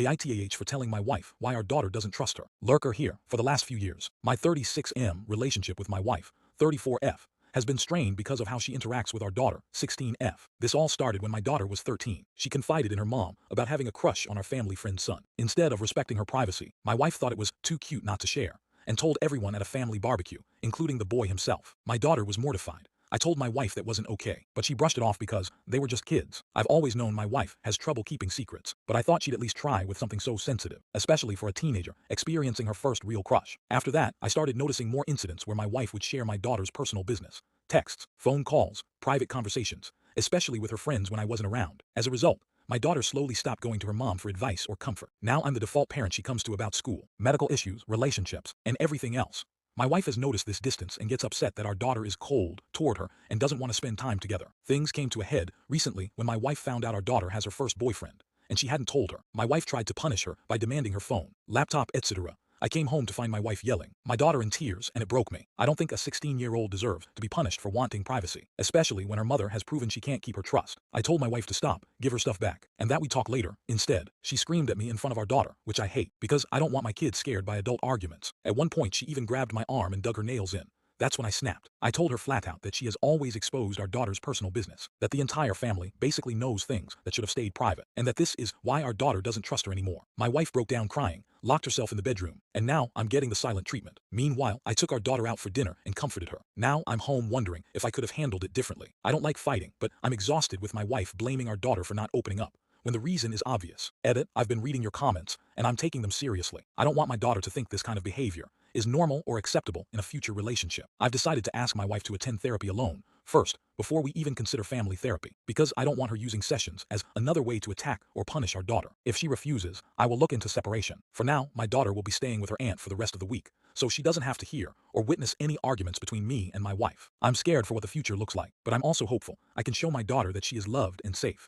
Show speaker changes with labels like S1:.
S1: Aitah for telling my wife why our daughter doesn't trust her. Lurker here. For the last few years, my 36M relationship with my wife, 34F, has been strained because of how she interacts with our daughter, 16F. This all started when my daughter was 13. She confided in her mom about having a crush on our family friend's son. Instead of respecting her privacy, my wife thought it was too cute not to share, and told everyone at a family barbecue, including the boy himself. My daughter was mortified. I told my wife that wasn't okay, but she brushed it off because they were just kids. I've always known my wife has trouble keeping secrets, but I thought she'd at least try with something so sensitive, especially for a teenager experiencing her first real crush. After that, I started noticing more incidents where my wife would share my daughter's personal business, texts, phone calls, private conversations, especially with her friends when I wasn't around. As a result, my daughter slowly stopped going to her mom for advice or comfort. Now I'm the default parent she comes to about school, medical issues, relationships, and everything else. My wife has noticed this distance and gets upset that our daughter is cold toward her and doesn't want to spend time together. Things came to a head recently when my wife found out our daughter has her first boyfriend, and she hadn't told her. My wife tried to punish her by demanding her phone, laptop, etc. I came home to find my wife yelling, my daughter in tears, and it broke me. I don't think a 16-year-old deserves to be punished for wanting privacy, especially when her mother has proven she can't keep her trust. I told my wife to stop, give her stuff back, and that we talk later. Instead, she screamed at me in front of our daughter, which I hate, because I don't want my kids scared by adult arguments. At one point she even grabbed my arm and dug her nails in. That's when I snapped. I told her flat out that she has always exposed our daughter's personal business, that the entire family basically knows things that should have stayed private, and that this is why our daughter doesn't trust her anymore. My wife broke down crying, locked herself in the bedroom, and now I'm getting the silent treatment. Meanwhile, I took our daughter out for dinner and comforted her. Now I'm home wondering if I could have handled it differently. I don't like fighting, but I'm exhausted with my wife blaming our daughter for not opening up, when the reason is obvious. Edit, I've been reading your comments, and I'm taking them seriously. I don't want my daughter to think this kind of behavior is normal or acceptable in a future relationship. I've decided to ask my wife to attend therapy alone, first, before we even consider family therapy, because I don't want her using sessions as another way to attack or punish our daughter. If she refuses, I will look into separation. For now, my daughter will be staying with her aunt for the rest of the week, so she doesn't have to hear or witness any arguments between me and my wife. I'm scared for what the future looks like, but I'm also hopeful I can show my daughter that she is loved and safe.